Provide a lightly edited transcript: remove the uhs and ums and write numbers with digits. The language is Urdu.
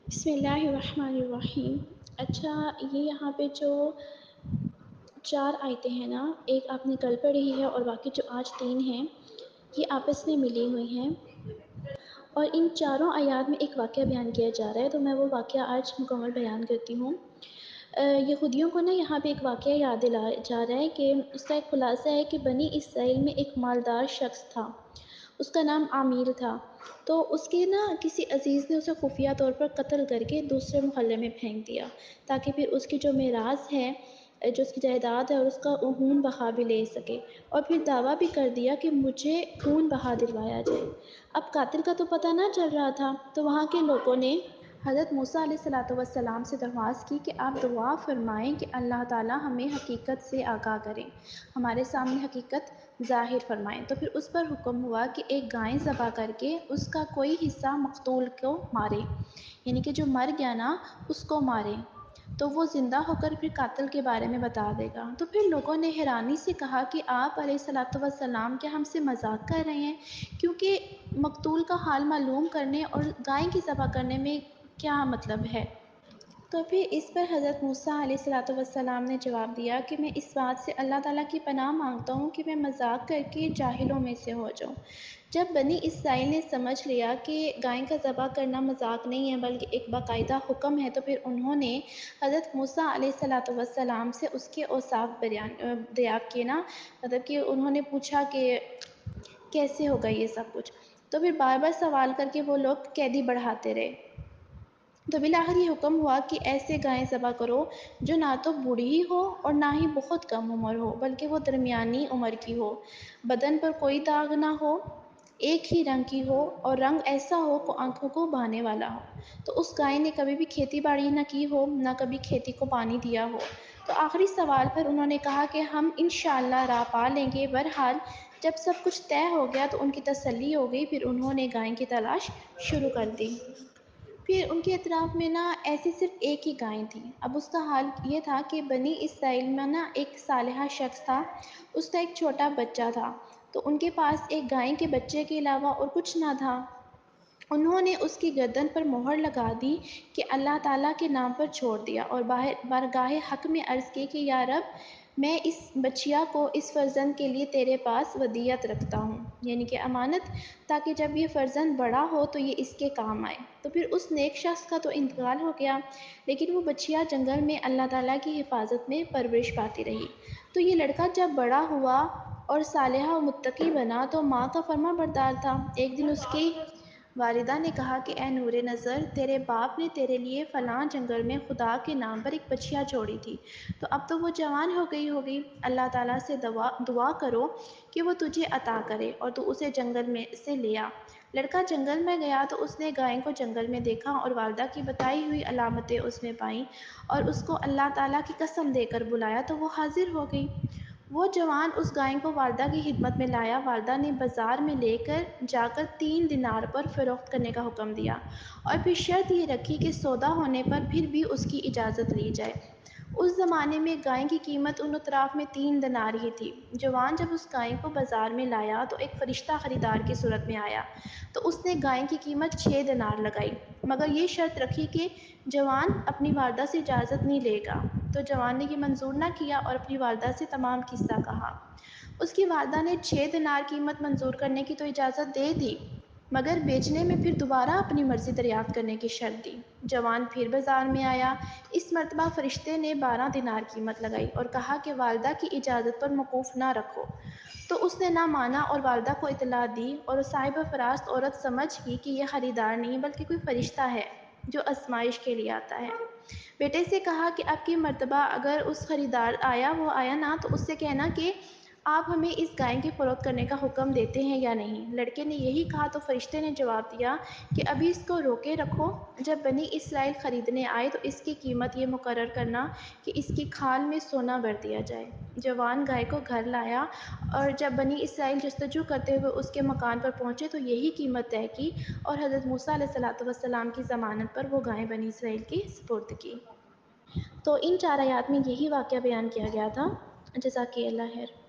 بسم اللہ الرحمن الرحیم۔ اچھا، یہ یہاں پہ جو چار آیتیں ہیں نا، ایک آپ نے کل پڑھی ہے اور باقی جو آج تین ہیں یہ آپس میں ملی ہوئی ہیں، اور ان چاروں آیات میں ایک واقعہ بیان کیا جا رہا ہے، تو میں وہ واقعہ آج مکمل بیان کرتی ہوں۔ یہودیوں کو نا یہاں پہ ایک واقعہ یاد دلایا جا رہا ہے کہ اس کا ایک خلاصہ ہے کہ بنی اسرائیل میں ایک مالدار شخص تھا، اس کا نام عامر تھا۔ تو اس کے نا کسی عزیز نے اسے خفیہ طور پر قتل کر کے دوسرے محلے میں پھینک دیا، تاکہ پھر اس کی جو میراث ہے، جو اس کی جائیداد ہے، اور اس کا خون بہا بھی لے سکے، اور پھر دعویٰ بھی کر دیا کہ مجھے خون بہا دلوایا جائے۔ اب قاتل کا تو پتہ نہ چل رہا تھا، تو وہاں کے لوگوں نے حضرت موسیٰ علیہ السلام سے درخواست کی کہ آپ دعا فرمائیں کہ اللہ تعالیٰ ہمیں حقیقت سے آگاہ کریں، ہمارے سامنے حقیقت ظاہر فرمائیں۔ تو پھر اس پر حکم ہوا کہ ایک گائے ذبح کر کے اس کا کوئی حصہ مقتول کو مارے، یعنی کہ جو مر گیا نا اس کو مارے، تو وہ زندہ ہو کر پھر قاتل کے بارے میں بتا دے گا۔ تو پھر لوگوں نے حیرانی سے کہا کہ آپ علیہ السلام کیا ہم سے مذاق کر رہے ہیں؟ کیونکہ مقتول کا حال معلوم کرنے اور گائے کی ذبح کرنے میں کیا مطلب ہے؟ تو پھر اس پر حضرت موسیٰ علیہ السلام نے جواب دیا کہ میں اس بات سے اللہ تعالیٰ کی پناہ مانگتا ہوں کہ میں مذاق کر کے جاہلوں میں سے ہو جاؤں۔ جب بنی اسرائیل نے سمجھ لیا کہ گائے کا ذبح کرنا مذاق نہیں ہے بلکہ ایک باقاعدہ حکم ہے، تو پھر انہوں نے حضرت موسیٰ علیہ السلام سے اس کے اوصاف دریافت کیے نا، مطلب کہ انہوں نے پوچھا کہ کیسے ہوگا یہ سب کچھ، تو پھر بار بار سوال کر کے وہ لوگ قیدی بڑھاتے رہے۔ تو بالآخر یہ حکم ہوا کہ ایسے گائے ذبح کرو جو نہ تو بوڑھی ہو اور نہ ہی بہت کم عمر ہو، بلکہ وہ درمیانی عمر کی ہو، بدن پر کوئی داغ نہ ہو، ایک ہی رنگ کی ہو، اور رنگ ایسا ہو کہ آنکھوں کو بھانے والا ہو۔ تو اس گائے نے کبھی بھی کھیتی باڑی نہ کی ہو، نہ کبھی کھیتی کو پانی دیا ہو۔ تو آخری سوال پر انہوں نے کہا کہ ہم انشاءاللہ راہ پا لیں گے۔ بہرحال جب سب کچھ طے ہو گیا تو ان کی تسلی ہو گئی، پھر انہوں نے گائے کی تلاش شروع کر دی۔ پھر ان کے اطراف میں نا ایسی صرف ایک ہی گائے تھی۔ اب اس کا حال یہ تھا کہ بنی اسرائیل میں نا ایک صالحہ شخص تھا، اس کا ایک چھوٹا بچہ تھا، تو ان کے پاس ایک گائے کے بچے کے علاوہ اور کچھ نہ تھا۔ انہوں نے اس کی گردن پر مہر لگا دی کہ اللہ تعالیٰ کے نام پر چھوڑ دیا، اور بارگاہ حق میں عرض کی کہ یا رب، میں اس بچیا کو اس فرزند کے لیے تیرے پاس ودیعت رکھتا ہوں، یعنی کہ امانت، تاکہ جب یہ فرزند بڑا ہو تو یہ اس کے کام آئے۔ تو پھر اس نیک شخص کا تو انتقال ہو گیا، لیکن وہ بچیا جنگل میں اللہ تعالیٰ کی حفاظت میں پرورش پاتی رہی۔ تو یہ لڑکا جب بڑا ہوا اور صالحہ و متقی بنا تو ماں کا فرما بردار تھا۔ ایک دن اس کی والدہ نے کہا کہ اے نور نظر، تیرے باپ نے تیرے لیے فلاں جنگل میں خدا کے نام پر ایک بچیا چھوڑی تھی، تو اب تو وہ جوان ہو گئی ہوگی، اللہ تعالیٰ سے دعا کرو کہ وہ تجھے عطا کرے اور تو اسے جنگل میں سے لے آ۔ لڑکا جنگل میں گیا تو اس نے گائے کو جنگل میں دیکھا اور والدہ کی بتائی ہوئی علامتیں اس میں پائیں، اور اس کو اللہ تعالیٰ کی قسم دے کر بلایا تو وہ حاضر ہو گئی۔ وہ جوان اس گائے کو والدہ کی خدمت میں لایا، والدہ نے بازار میں لے کر جا کر 3 دینار پر فروخت کرنے کا حکم دیا، اور پھر شرط یہ رکھی کہ سودا ہونے پر پھر بھی اس کی اجازت لی جائے۔ اس زمانے میں گائے کی قیمت ان اطراف میں 3 دینار ہی تھی۔ جوان جب اس گائے کو بازار میں لایا تو ایک فرشتہ خریدار کی صورت میں آیا، تو اس نے گائے کی قیمت 6 دینار لگائی، مگر یہ شرط رکھی کہ جوان اپنی والدہ سے اجازت نہیں لے گا۔ تو جوان نے یہ منظور نہ کیا اور اپنی والدہ سے تمام قصہ کہا۔ اس کی والدہ نے 6 دینار قیمت منظور کرنے کی تو اجازت دے دی، مگر بیچنے میں پھر دوبارہ اپنی مرضی دریافت کرنے کی شرط دی۔ جوان پھر بازار میں آیا، اس مرتبہ فرشتے نے 12 دینار قیمت لگائی اور کہا کہ والدہ کی اجازت پر موقوف نہ رکھو۔ تو اس نے نہ مانا اور والدہ کو اطلاع دی، اور صاحب فراست عورت سمجھ گئی کہ یہ خریدار نہیں بلکہ کوئی فرشتہ ہے جو آزمائش کے لیے آتا ہے۔ بیٹے سے کہا کہ اب کی مرتبہ اگر اس خریدار وہ آیا نا تو اس سے کہنا کہ آپ ہمیں اس گائے کی فروخت کرنے کا حکم دیتے ہیں یا نہیں۔ لڑکے نے یہی کہا تو فرشتے نے جواب دیا کہ ابھی اس کو روکے رکھو، جب بنی اسرائیل خریدنے آئے تو اس کی قیمت یہ مقرر کرنا کہ اس کی کھال میں سونا بھر دیا جائے۔ جوان گائے کو گھر لایا، اور جب بنی اسرائیل جستجو کرتے ہوئے اس کے مکان پر پہنچے تو یہی قیمت طے کی، اور حضرت موسیٰ علیہ السلام کی ضمانت پر وہ گائے بنی اسرائیل کی سپرد کی۔ تو ان 4 آیات میں یہی واقعہ بیان کیا گیا تھا۔ جزاک اللہ خیر۔